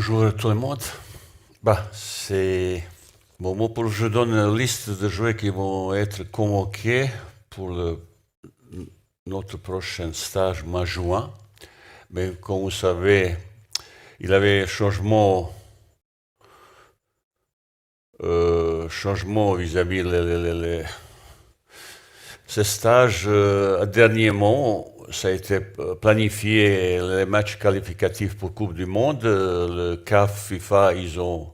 Bonjour tout le monde. C'est bon mot pour je donne une liste de joueurs qui vont être convoqués pour notre prochain stage mois-juin. Mais comme vous savez, il y avait changement vis-à-vis ce stage. Dernièrement, ça a été planifié les matchs qualificatifs pour Coupe du Monde. Le CAF, FIFA, ils ont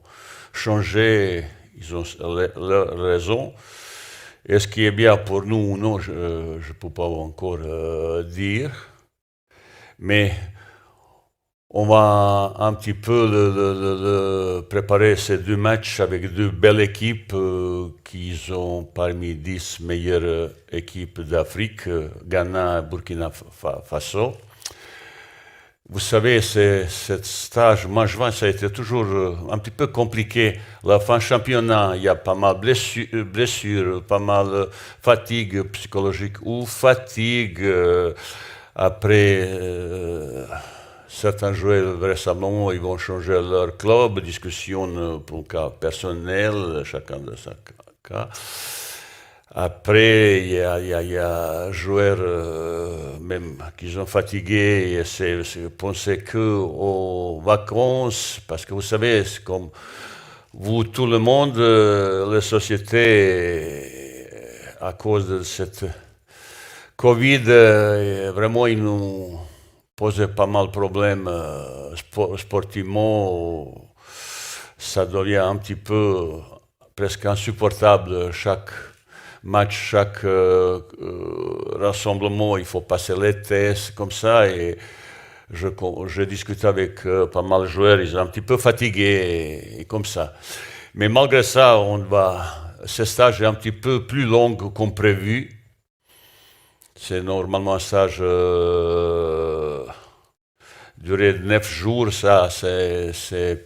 changé, ils ont leur raison. Et ce qui est bien pour nous ou non, je ne peux pas encore dire. Mais on va un petit peu préparer ces deux matchs avec deux belles équipes qui sont parmi 10 meilleures équipes d'Afrique, Ghana et Burkina Faso. Vous savez, ce stage juin, ça a été toujours un petit peu compliqué. La fin championnat, il y a pas mal de blessures, pas mal de fatigue psychologique ou fatigue après... Certains joueurs, vraisemblablement, ils vont changer leur club, discussion pour le cas personnel, chacun de son cas. Après, il y a joueurs même qui sont fatigués et c'est penser qu'aux vacances, parce que vous savez, c'est comme vous, tout le monde, les sociétés, à cause de cette Covid, vraiment, ils nous posait pas mal de problèmes sportivement. Ça devient un petit peu presque insupportable. Chaque match, chaque rassemblement, il faut passer les tests comme ça. Et je discute avec pas mal de joueurs, ils sont un petit peu fatigués et comme ça. Mais malgré ça, ce stage est un petit peu plus long qu'on prévu. C'est normalement un stage duré 9 jours, ça c'est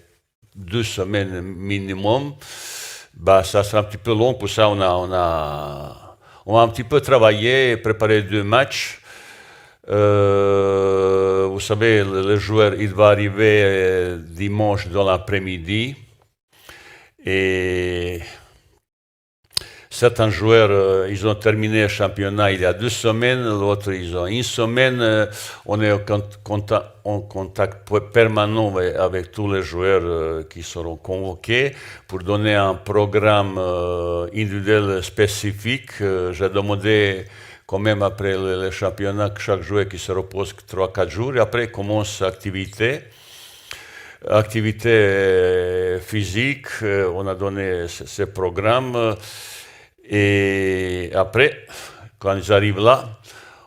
2 semaines minimum. Ça sera un petit peu long, pour ça on a un petit peu travaillé, préparé 2 matchs. Vous savez, le joueur il va arriver dimanche dans l'après-midi. Et certains joueurs, ils ont terminé le championnat il y a 2 semaines, l'autre, ils ont 1 semaine. On est en contact permanent avec tous les joueurs qui seront convoqués pour donner un programme individuel spécifique. J'ai demandé quand même après le championnat que chaque joueur qui se repose 3-4 jours et après commence l'activité. Activité physique, on a donné ce programme. Et après, quand ils arrivent là,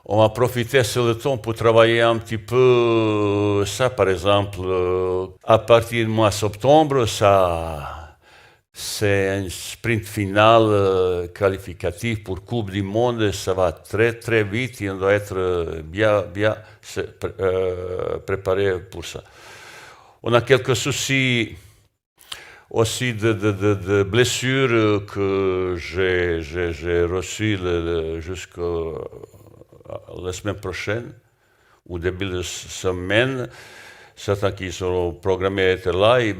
on va profiter sur le temps pour travailler un petit peu ça. Par exemple, à partir du mois de septembre, c'est un sprint final qualificatif pour Coupe du Monde. Ça va très très vite et on doit être bien préparé pour ça. On a quelques soucis aussi de blessures que j'ai reçues jusqu'à la semaine prochaine, ou début de semaine. Certains qui seront programmés à être là. Et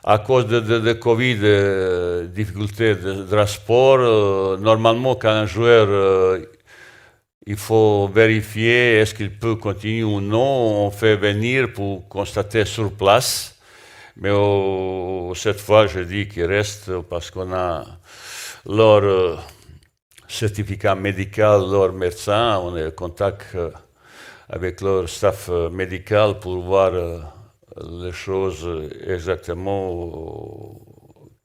à cause de Covid, difficultés de transport, normalement, quand un joueur, il faut vérifier est-ce qu'il peut continuer ou non. On fait venir pour constater sur place. Mais cette fois, je dis qu'il reste parce qu'on a leur certificat médical, leur médecin, on est en contact avec leur staff médical pour voir les choses exactement,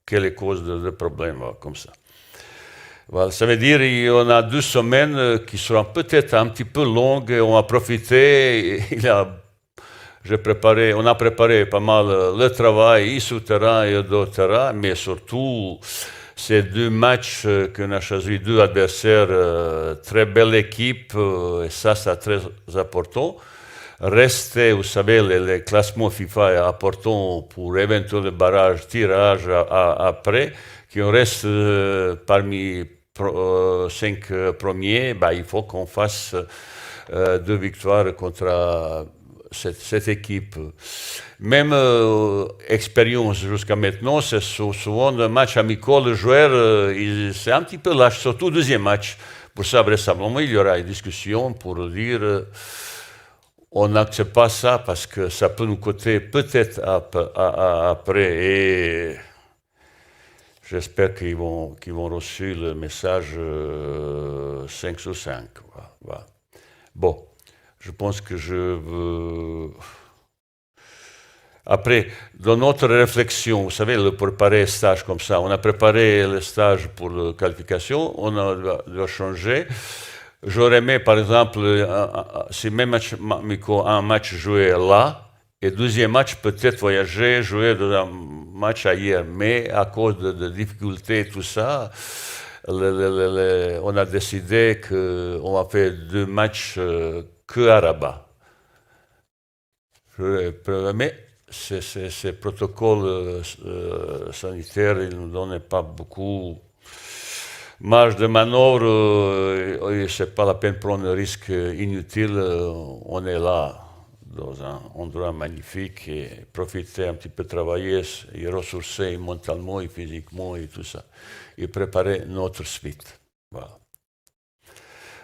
quelle est la cause de problème, comme ça. Voilà, ça veut dire qu'on a 2 semaines qui seront peut-être un petit peu longues, on va profiter, on a préparé pas mal le travail, sur le terrain et d'autres terrains, mais surtout, ces 2 matchs qu'on a choisi, 2 adversaires, très belle équipe, et ça, c'est très important. Rester, vous savez, les classements FIFA est important pour éventuel barrage, tirage après, qu'on reste parmi 5 premiers, il faut qu'on fasse 2 victoires contre cette équipe. Même expérience jusqu'à maintenant, c'est souvent un match amical, le joueur, c'est un petit peu lâche, surtout le deuxième match. Pour ça, vraisemblablement, il y aura une discussion pour dire on n'accepte pas ça parce que ça peut nous coûter peut-être après. Et j'espère qu'ils vont reçu le message 5 sur 5. Voilà. Bon, je pense que je veux... Après, dans notre réflexion, vous savez, le préparer stage comme ça, on a préparé le stage pour la qualification, on doit changer. J'aurais aimé, par exemple, si même un match joué là, et deuxième match peut-être voyager, jouer dans un match ailleurs. Mais à cause de difficultés et tout ça, on a décidé qu'on va faire 2 matchs que à Rabat. Mais ces protocoles sanitaires, ils ne nous donnent pas beaucoup marge de manœuvre. C'est pas la peine de prendre un risque inutile. On est là dans un endroit magnifique et profiter un petit peu, travailler et ressourcer mentalement et physiquement et tout ça. Et préparer notre suite. Voilà.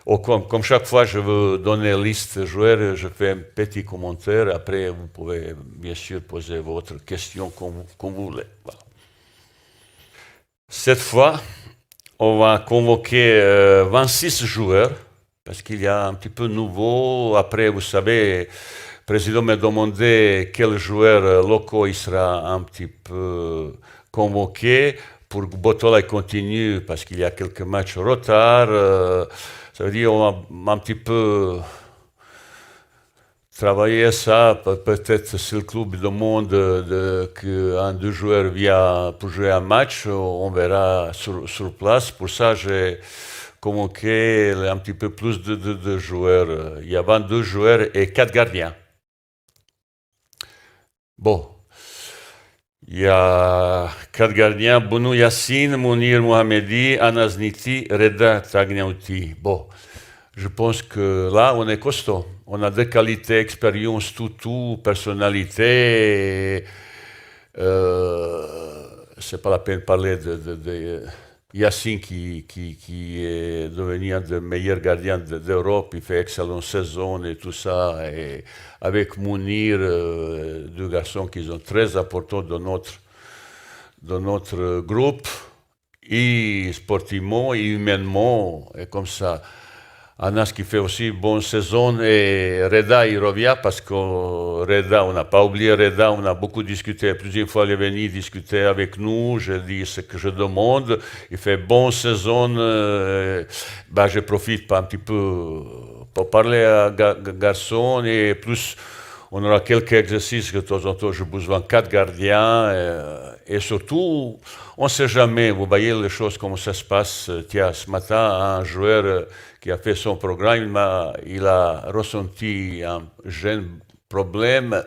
Comme chaque fois, je veux donner la liste de joueurs, je fais un petit commentaire. Après, vous pouvez bien sûr poser votre question comme vous voulez. Voilà. Cette fois, on va convoquer 26 joueurs, parce qu'il y a un petit peu nouveau. Après, vous savez, le président m'a demandé quel joueur locaux il sera un petit peu convoqué pour que Botola continue, parce qu'il y a quelques matchs en retard. Ça veut dire qu'on va un petit peu travailler ça, peut-être si le club demande qu'un des joueurs vient pour jouer un match, on verra sur place. Pour ça, j'ai convoqué un petit peu plus de joueurs. Il y a 22 joueurs et 4 gardiens. Bon. Il y a 4 gardiens, Bounou Yassine, Mounir Mohamedi, Anas Niti, Reda Tagniauti. Bon, je pense que là, on est costaud. On a des qualités, expérience, tout, personnalité. C'est pas la peine de parler de Yassine qui est devenu un des meilleurs gardiens d'Europe. Il fait excellente saison et tout ça. Et avec Mounir, 2 garçons qui sont très importants dans notre groupe, et sportivement et humainement, et comme ça. Anas qui fait aussi une bonne saison, et Reda il revient parce que Reda, on n'a pas oublié Reda, on a beaucoup discuté, plusieurs fois il est venu discuter avec nous, je dis ce que je demande, il fait bonne saison, je profite un petit peu pour parler à garçon, et plus on aura quelques exercices que de temps en temps j'ai besoin de 4 gardiens, et surtout on ne sait jamais, vous voyez les choses comment ça se passe. Tiens, ce matin un joueur qui a fait son programme, il a ressenti un jeune problème.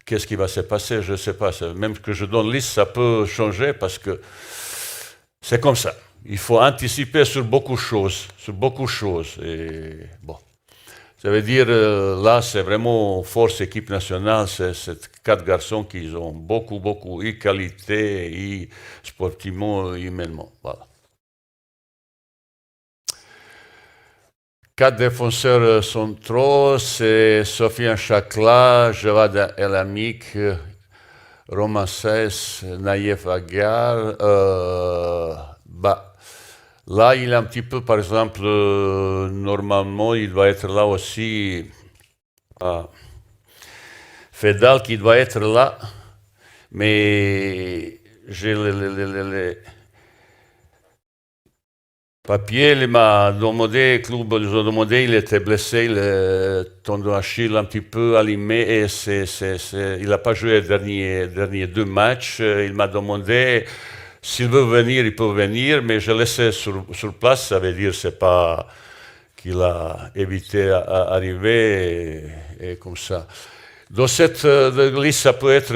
Qu'est-ce qui va se passer? Je ne sais pas. Même que je donne liste, ça peut changer parce que c'est comme ça. Il faut anticiper sur beaucoup de choses. Et bon, ça veut dire, là, c'est vraiment force équipe nationale. C'est 4 garçons qui ont beaucoup, et qualité, et sportivement, humainement. Voilà. 4 défenseurs centraux, c'est Sofiane Chakla, Javad Elamik, Roman Sess, Naïef Agar. Là, il est un petit peu, par exemple, normalement, il doit être là aussi. Fedal qui doit être là, mais j'ai les papiers, il m'a demandé, le club nous a demandé, il était blessé, le tendon d'Achille un petit peu allumé, et il n'a pas joué les derniers 2 matchs. Il m'a demandé s'il veut venir, il peut venir, mais je laissais sur place, ça veut dire c'est pas qu'il a évité d'arriver et comme ça. Dans cette liste, ça peut être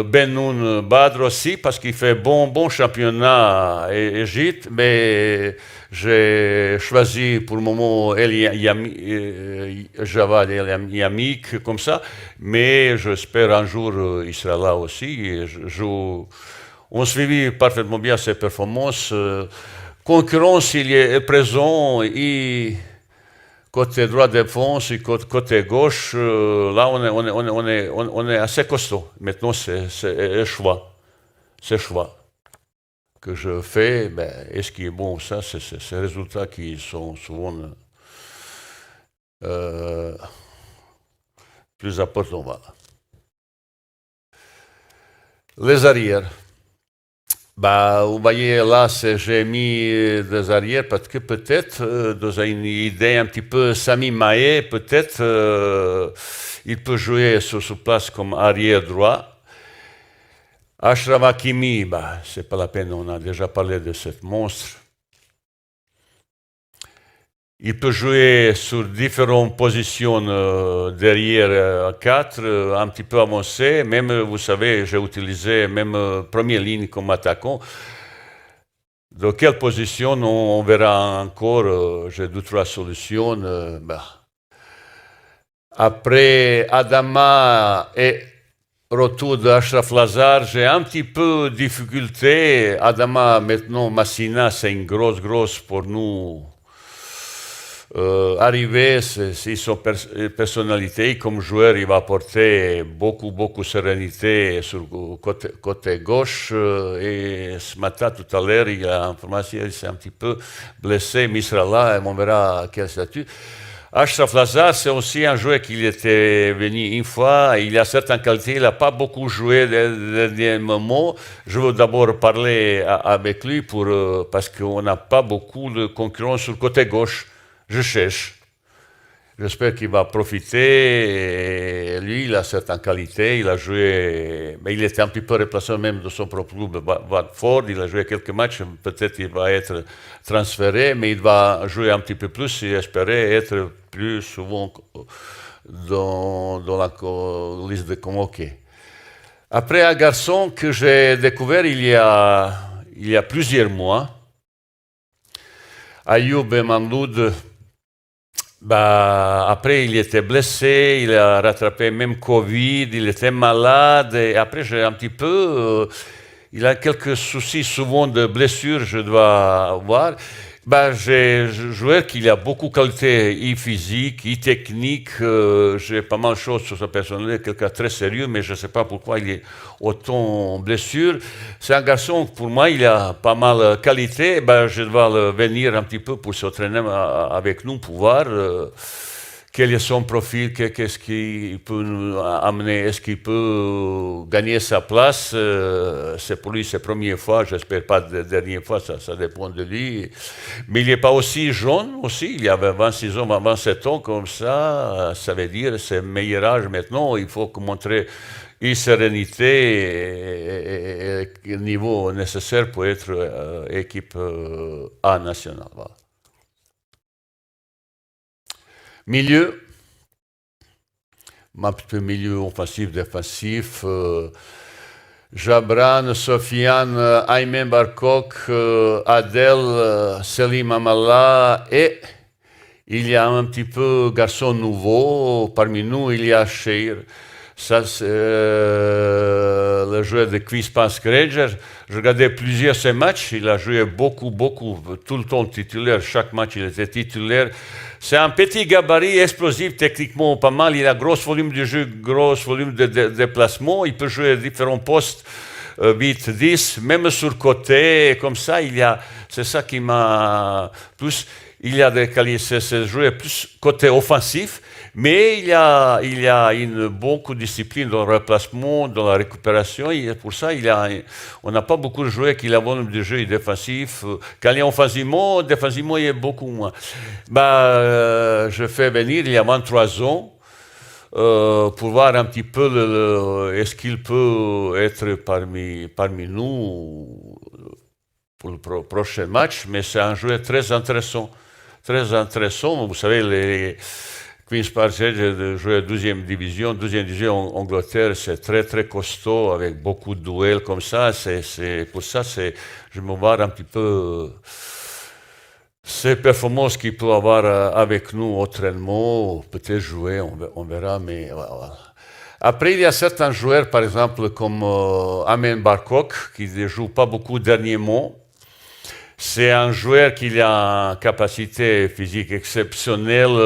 Benoun Badr aussi, parce qu'il fait bon championnat à Égypte, mais j'ai choisi pour le moment Javad El Yamik comme ça, mais j'espère un jour il sera là aussi. On suivit parfaitement bien ses performances. Concurrence, il est présent. Côté droit de défense et côté gauche, là on est assez costaud. Maintenant c'est le choix. C'est le choix que je fais. Ben, et ce qui est bon, ça, c'est ces résultats qui sont souvent plus importants. Voilà. Les arrières. Bah, vous voyez là, j'ai mis des arrières parce que peut-être, dans une idée un petit peu Sami Maé, peut-être il peut jouer sur place comme arrière droit. Achraf Hakimi, bah, c'est pas la peine, on a déjà parlé de cette monstre. Il peut jouer sur différentes positions derrière 4, un petit peu avancé. Même, vous savez, j'ai utilisé même première ligne comme attaquant. Dans quelle position, on verra encore. J'ai deux, trois solutions. Bah. Après Adama et retour d'Achraf Lazar, j'ai un petit peu de difficulté. Adama, maintenant, Massina, c'est une grosse pour nous. Arrivé, c'est son personnalité comme joueur, il va apporter beaucoup de sérénité sur le côté gauche. Et ce matin, tout à l'heure, il a information, il s'est un petit peu blessé, mais il sera là et on verra quel statut. Achraf Lazar, c'est aussi un joueur qui était venu une fois, il a certaines qualités, il n'a pas beaucoup joué des derniers moments. Je veux d'abord parler avec lui parce qu'on n'a pas beaucoup de concurrence sur le côté gauche. Je cherche. J'espère qu'il va profiter. Et lui, il a certaines qualités. Il a joué, mais il était un petit peu remplaçant même de son propre club, Watford. Il a joué quelques matchs. Peut-être qu'il va être transféré, mais il va jouer un petit peu plus et espérer être plus souvent dans la liste de convoqués. Après, un garçon que j'ai découvert il y a plusieurs mois, Ayoub Mamloud. Bah, après, il était blessé, il a rattrapé même Covid, il était malade. Et après, j'ai un petit peu. Il a quelques soucis souvent de blessures, je dois avoir. Bah, j'ai joué qu'il a beaucoup de qualités, physique, technique. J'ai pas mal de choses sur sa personnalité, quelqu'un très sérieux, mais je ne sais pas pourquoi il est autant en blessure. C'est un garçon, pour moi, il a pas mal de qualités. Bah, je dois venir un petit peu pour s'entraîner avec nous, pour voir quel est son profil, qu'est-ce qu'il peut nous amener, est-ce qu'il peut gagner sa place. C'est pour lui sa première fois, j'espère pas la dernière fois, ça dépend de lui. Mais il n'est pas aussi jeune aussi, il y avait 26 ans, 27 ans, comme ça veut dire c'est meilleur âge maintenant, il faut montrer une sérénité et le niveau nécessaire pour être équipe A nationale. Voilà. Milieu, un petit peu milieu offensif, défensif. Jabran, Sofiane, Aymen Barkok, Adel, Selim Amala et il y a un petit peu garçon nouveau. Parmi nous, il y a Sheir. Ça, c'est le joueur de Quispans Kreger. Je regardais plusieurs de ses matchs. Il a joué beaucoup, tout le temps titulaire. Chaque match, il était titulaire. C'est un petit gabarit explosif, techniquement pas mal. Il a gros volume de jeu, gros volume de déplacement. Il peut jouer à différents postes, 8, 10, même sur côté. Comme ça, c'est ça qui m'a plus. Il y a des qualités, c'est jouer plus côté offensif, mais il y a beaucoup de discipline dans le remplacement, dans la récupération. Et pour ça, on n'a pas beaucoup de joueurs qui ont un volume de jeu défensif. Quand il y a offensivement, défensivement, il y a beaucoup moins. Je fais venir il y a 23 ans pour voir un petit peu est-ce qu'il peut être parmi nous pour le prochain match, mais c'est un joueur très intéressant. Très intéressant. Vous savez, Queen's Park Rangers de jouer deuxième division. Deuxième division en Angleterre, c'est très très costaud avec beaucoup de duels comme ça. Pour ça, je me vois un petit peu ces performances qu'il peut avoir avec nous autrement, peut-être jouer, on verra, mais voilà. Après, il y a certains joueurs, par exemple, comme Amen Barkok, qui ne joue pas beaucoup dernièrement. C'est un joueur qui a une capacité physique exceptionnelle.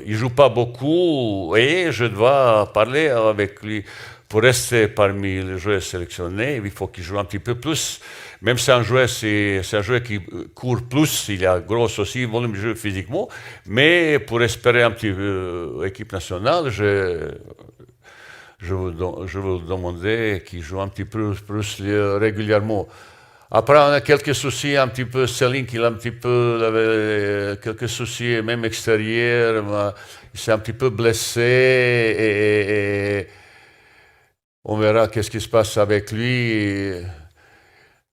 Il joue pas beaucoup et je dois parler avec lui pour rester parmi les joueurs sélectionnés. Il faut qu'il joue un petit peu plus. Même si c'est un joueur qui court plus, il a gros aussi volume de jeu physiquement. Mais pour espérer un petit peu équipe nationale, je vous demander qu'il joue un petit peu plus régulièrement. Après, on a quelques soucis un petit peu. Céline, il a un petit peu quelques soucis, même extérieurs. Il s'est un petit peu blessé et on verra qu'est-ce qui se passe avec lui.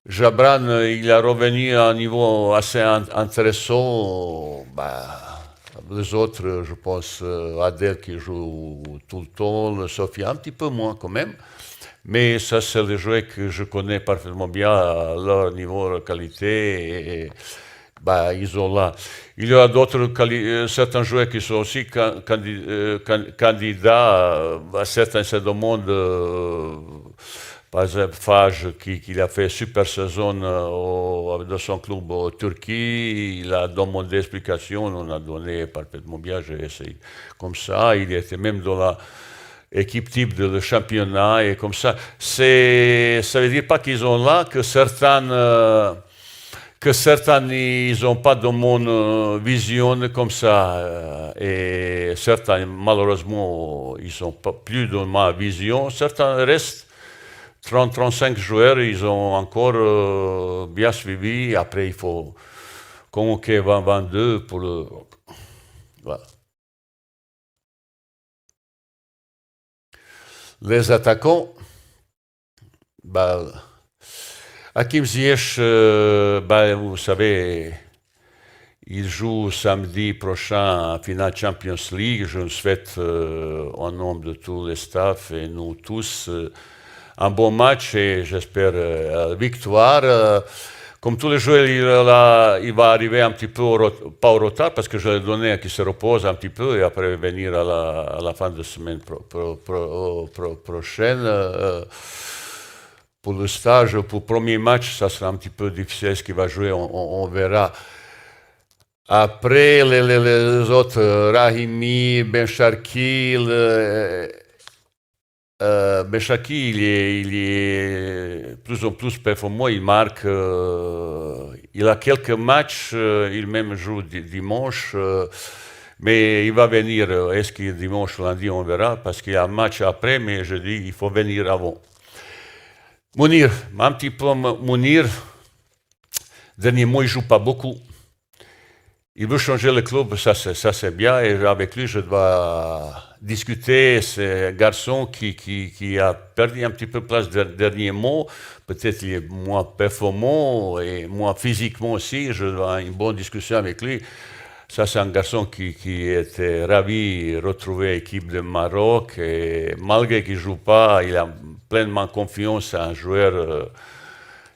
Jabran, il est revenu à un niveau assez intéressant. Les autres, je pense, Adèle qui joue tout le temps, Sophie un petit peu moins quand même. Mais ça, c'est les joueurs que je connais parfaitement bien à leur niveau, leur qualité. Et, ils sont là. Il y a certains joueurs qui sont aussi candidats à certains se demandent. Par exemple, Fage, qui a fait super saison dans son club en Turquie, il a demandé explication, on a donné parfaitement bien, j'ai essayé comme ça. Il était même dans la équipe type de le championnat et comme ça. Ça veut dire pas qu'ils sont là, que certains ils n'ont pas de mon vision comme ça. Et certains, malheureusement, ils sont pas plus dans ma vision. Certains restent. 35 joueurs, ils ont encore bien suivi. Après, il faut convoquer 22 pour le... Voilà. Les attaquants, Hakim Ziyech, vous savez, il joue samedi prochain en finale Champions League. Je le souhaite au nom de tous les staffs et nous tous un bon match et j'espère victoire. Comme tous les joueurs, il va arriver un petit peu, pas au retard, parce que je l'ai donné à qu'il se repose un petit peu et après venir à la fin de semaine prochaine. Pour le stage, pour le premier match, ça sera un petit peu difficile ce qu'il va jouer, on verra. Après, les autres, Rahimi, Ben Sharki, Ben Sharki, il est plus en plus performant, il marque, il a quelques matchs, il même joue dimanche, mais il va venir, est-ce qu'il est dimanche ou lundi, on verra, parce qu'il y a un match après, mais je dis, il faut venir avant. Mounir, un petit peu Mounir, dernier mois, il ne joue pas beaucoup. Il veut changer le club, ça c'est bien, et avec lui, je dois discuter. C'est un garçon qui a perdu un petit peu de place dernièrement. Peut-être qu'il est moins performant et moins physiquement aussi. Je dois avoir une bonne discussion avec lui. Ça, c'est un garçon qui était ravi de retrouver l'équipe de Maroc. Et malgré qu'il ne joue pas, il a pleinement confiance à un joueur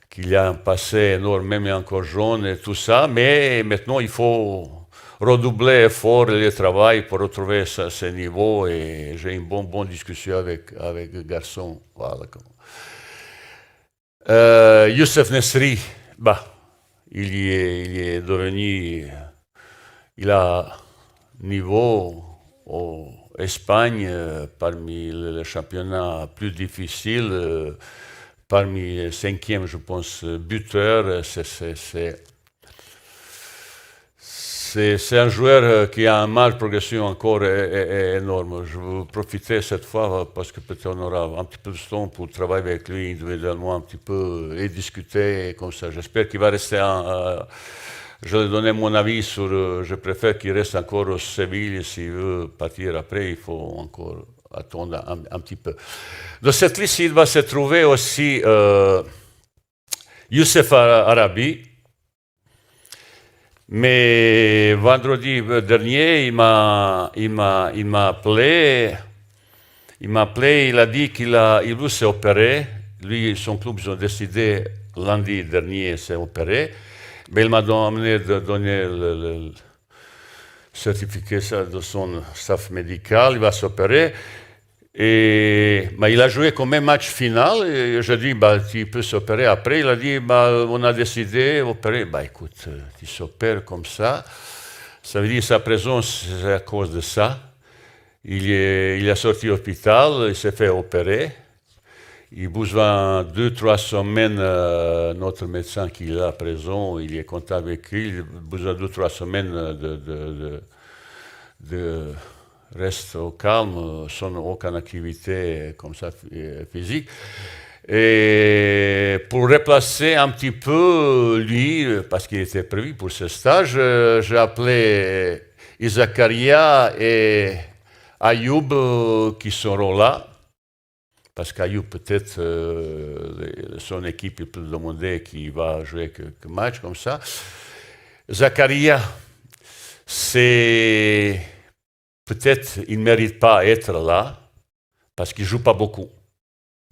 qu'il a un passé énorme, même encore jeune et tout ça. Mais maintenant, il faut redoubler l'effort et le travail pour retrouver ce niveau. Et j'ai une bonne discussion avec le garçon. Voilà. Youssef Nesri, il est devenu... Il a niveau en Espagne parmi les championnats plus difficiles, parmi les 5e, je pense, buteurs. C'est un joueur qui a une marge de progression encore énorme. Je veux profiter cette fois parce que peut-être on aura un petit peu de temps pour travailler avec lui individuellement un petit peu et discuter comme ça. J'espère qu'il va rester je lui ai donné mon avis sur... je préfère qu'il reste encore au Séville. S'il veut partir après, il faut encore attendre un petit peu. Dans cette liste, il va se trouver aussi Youssef Arabi. Mais vendredi dernier, il m'a appelé. Il m'a appelé, il a dit il veut s'opérer. Lui et son club, ils ont décidé lundi dernier de s'opérer. Mais il m'a demandé de donner le certificat de son staff médical. Il va s'opérer. Mais il a joué comme un match final. Et je dis, tu peux s'opérer après. Il a dit, on a décidé d'opérer. Écoute, tu s'opères comme ça. Ça veut dire sa présence, c'est à cause de ça. Il est sorti de l'hôpital, il s'est fait opérer. Il a besoin de 2-3 semaines, notre médecin qui est là à présent, il est content avec lui, il a besoin de 2-3 semaines de reste au calme, sans aucune activité comme ça physique. Et pour remplacer un petit peu lui, parce qu'il était prévu pour ce stage, j'ai appelé Zakaria et Ayoub qui seront là, parce qu'Ayoub peut-être son équipe il peut demander qu'il va jouer quelques matchs comme ça. Zakaria, c'est peut-être il ne mérite pas d'être là, parce qu'il ne joue pas beaucoup.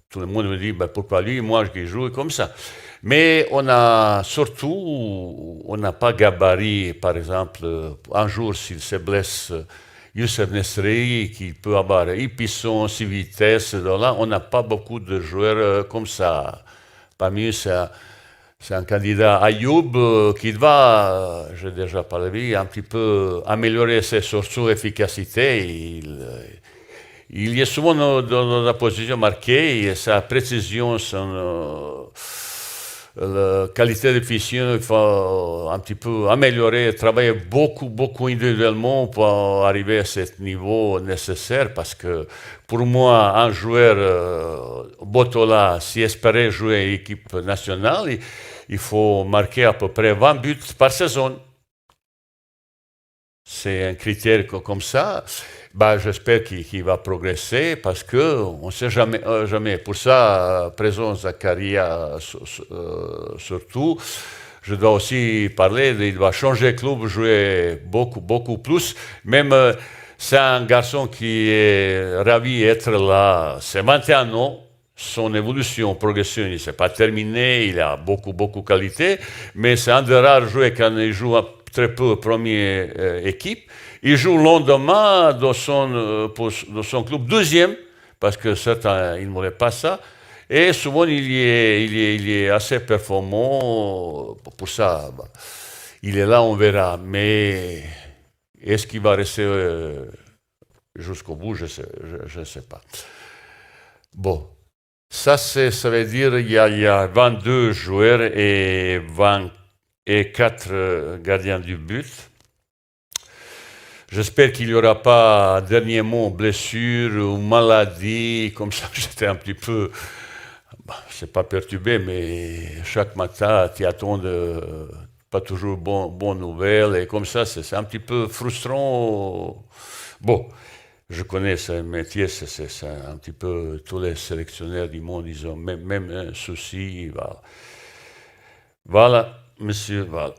Tout le monde me dit, pourquoi lui, moi je joue comme ça. Mais on n'a pas gabarit, par exemple, un jour s'il se blesse, Youssef Nesri, qui peut avoir puissance, vitesse, là, on n'a pas beaucoup de joueurs comme ça. Parmi eux, c'est un candidat Ayoub qui va, j'ai déjà parlé de lui, un petit peu améliorer son efficacité. Il est souvent dans la position marquée et sa précision, la qualité de finition, il faut un petit peu améliorer, travailler beaucoup individuellement pour arriver à ce niveau nécessaire parce que pour moi, un joueur Botola, si espérait jouer à l'équipe nationale, il faut marquer à peu près 20 buts par saison. C'est un critère comme ça. J'espère qu'il va progresser parce qu'on ne sait jamais. Pour ça, présent Zakaria surtout, je dois aussi parler, il va changer de club, jouer beaucoup plus. Même, c'est un garçon qui est ravi d'être là. C'est 21 ans. Son évolution, progression, il ne s'est pas terminé, il a beaucoup de qualité, mais c'est un des rares joueurs quand il joue très peu première équipe. Il joue le lendemain dans son club deuxième, parce que certains, ils ne voulaient pas ça. Et souvent, il est assez performant. Pour ça, il est là, on verra. Mais est-ce qu'il va rester jusqu'au bout? Je ne sais pas. Bon. Ça veut dire qu'il y a 22 joueurs et 24 gardiens du but. J'espère qu'il n'y aura pas dernièrement blessure ou maladie, comme ça j'étais un petit peu, c'est pas perturbé, mais chaque matin tu attends pas toujours bonnes nouvelles et comme ça c'est un petit peu frustrant. Bon. Je connais ce métier, c'est un petit peu tous les sélectionneurs du monde, ils ont même un souci. Voilà, monsieur, voilà.